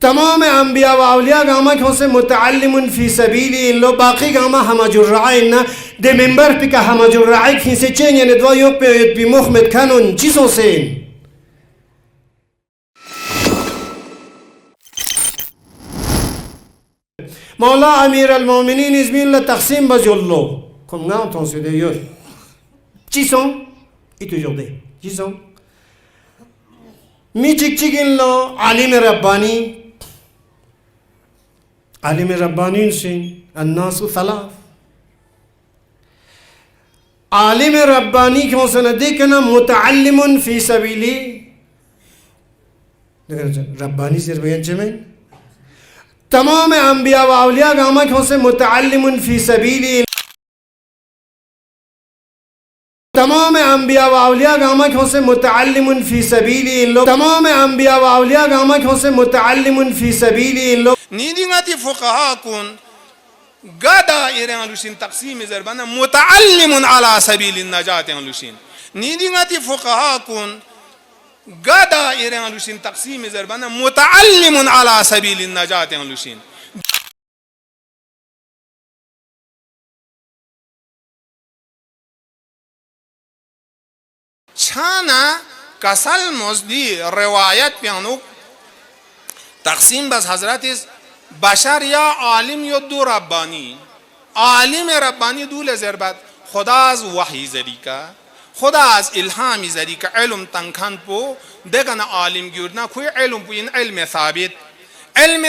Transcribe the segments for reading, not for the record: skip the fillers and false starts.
تمام انبیاء و اولیاء گاما که سے متعلم فی سبیلی لو باقی گاما همجرعین ده منبر پی که همجرعی که سے چین یعنی دوا یوک پی بی محمد کنون چیزو سین مولا امیر المومنین ازمین لتقسیم بجلو کم نام تونسو ده یور چیزو ایتو جلده چیزو می چک چکین لو عالم ربانی عالم ربانين سين الناس ثلاث عالم رباني كما سنديكنا متعلم في سبيلي رباني سير بيان جمعين تمام انبياء واولياء كما كما متعلم في سبيلي تمام انبیاء و اولیاء گاما که متعلم فی سبیلی تمام انبیاء و اولیاء گاما که متعلم فی سبیلی نیدینگاتی فقها کن گادا ایران لوشین تقسیم زربانه متعلم على سبیل النجات لوشین نیدینگاتی فقها کن گادا ایران لوشین تقسیم زربانه متعلم على سبیل النجات لوشین چانا کسل مزدی روایت پیانو تقسیم بس حضرت بشر یا عالم یا دو ربانی عالم ربانی دول زربت خدا از وحی ذریکا خدا از الهامی ذریکا علم تنکن پو دگن عالم گیردنا کوئی علم پو این علم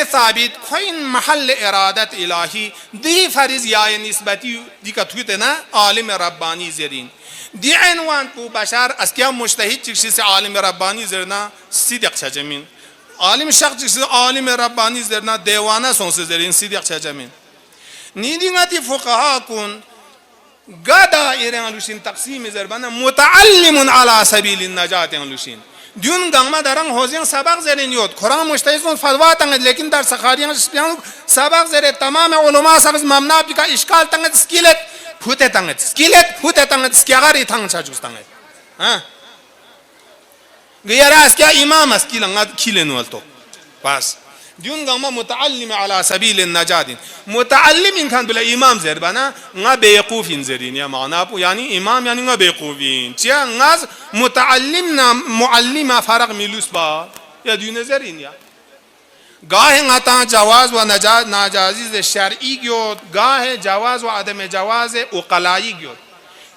ثابت کوئی محل ارادت الهی دی فرض یا نسبتی دی که تویت نا عالم ربانی زرین دی عنوان کو بشر اسکیا مجتهد چیزی سے عالم ربانی زرنا صدق چجمین عالم شخص چیزی عالم ربانی زرنا دیوانه سون سے زرین صدق چجمین نیدینگاتی فقها کن گادا ایران لوشین تقسیم زربانه متعلم على سبیل النجات لوشین دیون گنگما درنگ حوزین سبق زرین یود قرآن مجتهد سون فتوا تنگد لیکن در سخاریان سبق زرین تمام علماء سبز ممنع بی کا اشکال تنگد سکیلت پوته تنگد سکیلت پوته تنگد سکیاگاری تنگ چاچوز تنگد ها گیارا اسکیا امام اسکیل انگاد کیل نولتو بس دیون گاما متعلم على سبیل النجات متعلم این کن بلا امام زربانا nga بیقوفین زرین یا معنا پو یعنی امام یعنی nga بیقوفین چیا ngaz متعلم نا معلم فرق میلوس با یا دیون زرین یا گاه ngata جواز و ناجازی شرعی گیود گاه جواز و عدم جواز اقلایی گیود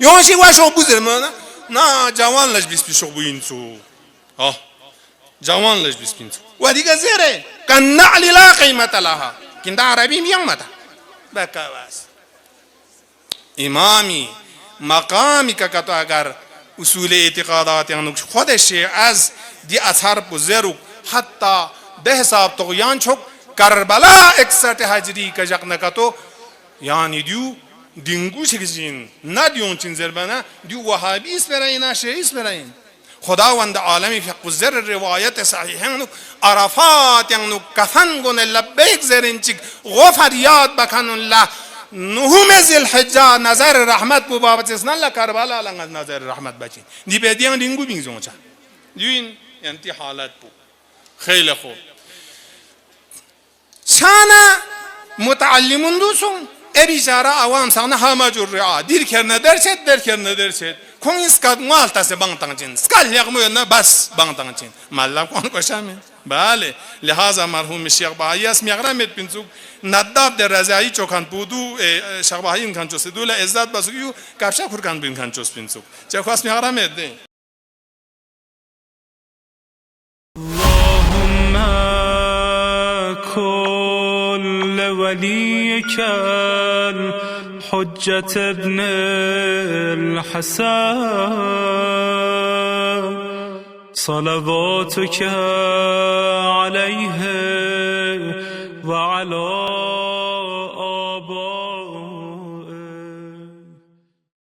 يوشي واشو بوزر مانا نا جوان لج بيس بيشو بوينسو جوان لج بيس بينسو ودي كزيره كان نعل لا قيمة لها كنت عربي ميان متا بكواس إمامي مقامي كتو اگر اصول اعتقادات يعني خود الشيء از دي اثار بزرگ حتى بحساب طغيان چوك کربلا 61 هجری کا جقنا کتو يعني ديو دینگو شکستین ندیون چین زربانه دیو وهابی اسپراین شیعی اسپراین خداوند عالمی فی قذر روایت صحیحن عرفات یعنی کفن گونه لبیک زرین چیک غفر یاد بکنن الله نهم ذی الحجه نظر رحمت بو بابت اسنان الله کربلا لنگ نظر رحمت بچین دی بدیان دینگو بینگزون چا دیوین انتی حالت بو خیلی خوب شانا متعلمون دوسون بیچاره عوام سانه همه جور رعا دیر کرده درشد کون اسکات مالتا سے بانگ تانچین اسکال یقمو نه بس بانگ تانچین مالا کون کشامه بله لحاظا مرحوم شیخ بهایی اسم یغرمت بینسوک نداب در رضایی چوکان بودو شیخ بهایی این کان چوس دوله عزت بسویو کفشا کورکان بین کان چوس بینسوک چه خواست یغرمت ده وليك الحجة ابن الحسن صلواتك عليه وعلى آبائنا